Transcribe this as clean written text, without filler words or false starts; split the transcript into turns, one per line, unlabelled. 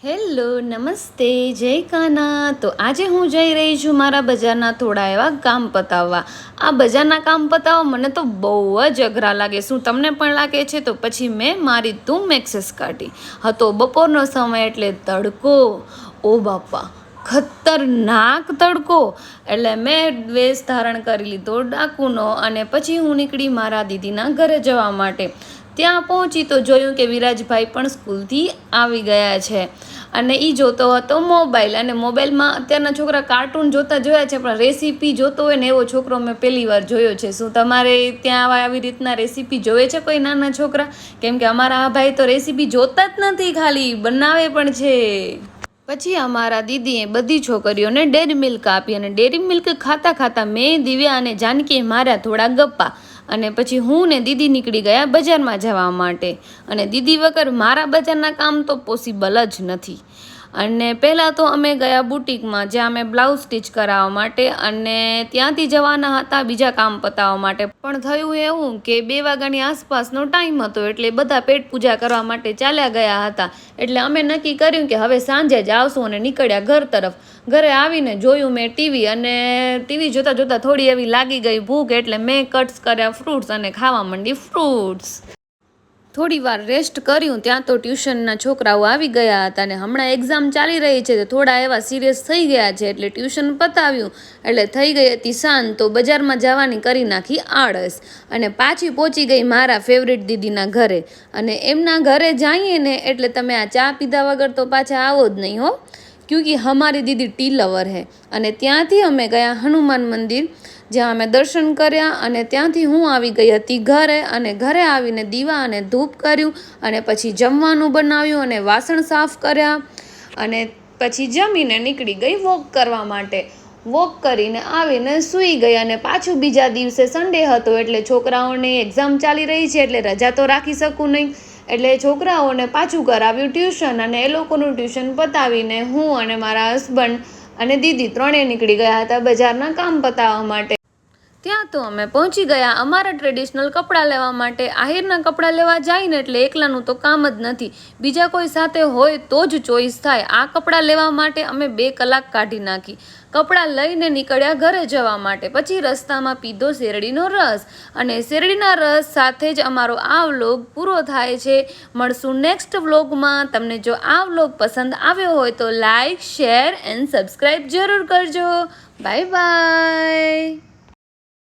Hello નમસ્તે જય કાના. તો આજે હું જઈ રહી છું મારા બજારના થોડા એવા કામ પતાવવા. આ બજારના કામ પતાવવા મને તો બહુ જ અઘરા લાગે. શું તમને પણ લાગે છે? તો પછી મેં મારી ધૂમ એક્સેસ કાઢી. હતો બપોરનો સમય એટલે તડકો. ઓ બાપા, ખતરનાક તડકો. એટલે મેં વેશ ધારણ કરી લીધો ડાકુનો અને પછી હું નીકળી મારા દીદીના ઘરે જવા માટે. ત્યાં પહોંચી તો જોયું કે વિરાજભાઈ પણ સ્કૂલથી આવી ગયા છે અને એ જોતો હતો મોબાઈલ. અને મોબાઈલમાં અત્યારના છોકરા કાર્ટૂન જોતા જોયા છે, પણ રેસીપી જોતો હોય ને એવો છોકરો મેં પહેલી વાર જોયો છે. શું તમારે ત્યાં આવી રીતના રેસીપી જોવે છે કોઈ નાના છોકરા? કેમ કે અમારા આ ભાઈ તો રેસીપી જોતા જ નથી, ખાલી બનાવે પણ છે. પછી અમારા દીદીએ બધી છોકરીઓને ડેરી મિલ્ક આપી અને ડેરી મિલ્ક ખાતા ખાતા મેં, દિવ્યા અને જાનકીએ માર્યા થોડા ગપ્પા. અને પછી હું ને દીદી નીકળી ગયા બજારમાં જવા માટે. અને દીદી વગર મારા બજારના કામ તો પોસિબલ જ નથી. અને પહેલાં તો અમે ગયા બુટિકમાં, જ્યાં અમે બ્લાઉઝ સ્ટિચ કરાવવા માટે, અને ત્યાંથી જવાના હતા બીજા કામ પતાવવા માટે. પણ થયું એવું કે 2 વાગ્યાની આસપાસનો ટાઈમ હતો, એટલે બધા પેટ પૂજા કરવા માટે ચાલ્યા ગયા હતા. એટલે અમે નક્કી કર્યું કે હવે સાંજે જ આવશું અને નીકળ્યા ઘર તરફ. ઘરે આવીને જોયું મેં ટીવી, અને ટીવી જોતાં જોતાં થોડી એવી લાગી ગઈ ભૂખ, એટલે મેં કટ્સ કર્યા ફ્રૂટ્સ અને ખાવા માંડી ફ્રૂટ્સ. થોડી વાર રેસ્ટ કર્યું ત્યાં તો ટ્યુશનના છોકરાઓ આવી ગયા હતા અને હમણાં એક્ઝામ ચાલી રહી છે તો થોડા એવા સિરિયસ થઈ ગયા છે, એટલે ટ્યુશન પતાવ્યું એટલે થઈ ગઈ હતી સાંજ. તો બજારમાં જવાની કરી નાખી આળસ અને પાછી પહોંચી ગઈ મારા ફેવરિટ દીદીના ઘરે. અને એમના ઘરે જઈએ ને એટલે તમે આ ચા પીધા વગર તો પાછા આવો જ નહીં હો, ક્યોંકિ હમારી દીદી ટી લવર હે. અને ત્યાંથી અમે ગયા હનુમાન મંદિર, જ્યાં અમે દર્શન કર્યા. અને ત્યાંથી હું આવી ગઈ હતી ઘરે, અને ઘરે આવીને દીવા અને ધૂપ કર્યું અને પછી જમવાનું બનાવ્યું અને વાસણ સાફ કર્યા. અને પછી જમીને નીકળી ગઈ વોક કરવા માટે. વોક કરીને આવીને સૂઈ ગઈ. અને પાછું બીજા દિવસે સન્ડે હતો, એટલે છોકરાઓને એક્ઝામ ચાલી રહી છે એટલે રજા તો રાખી શકું નહીં. એટલે છોકરાઓને પાછું કરાવ્યું ટ્યુશન, અને એ લોકોનું ટ્યુશન પતાવીને હું અને મારા હસબન્ડ અને દીદી ત્રણેય નીકળી ગયા હતા બજારના કામ પતાવવા માટે. ત્યાં તો અમે પહોંચી ગયા અમારા ટ્રેડિશનલ કપડાં લેવા માટે. આહિરના કપડાં લેવા જાય ને એટલે એકલાનું તો કામ જ નથી, બીજા કોઈ સાથે હોય તો જ ચોઈસ થાય. આ કપડાં લેવા માટે અમે 2 કલાક કાઢી નાખી. કપડાં લઈને નીકળ્યા ઘરે જવા માટે. પછી રસ્તામાં પીધો શેરડીનો રસ, અને શેરડીના રસ સાથે જ અમારો આ વ્લોગ પૂરો થાય છે. મળશું નેક્સ્ટ વ્લોગમાં. તમને જો આ વ્લોગ પસંદ આવ્યો હોય તો લાઈક, શેર એન્ડ સબસ્ક્રાઈબ જરૂર કરજો. Bye bye.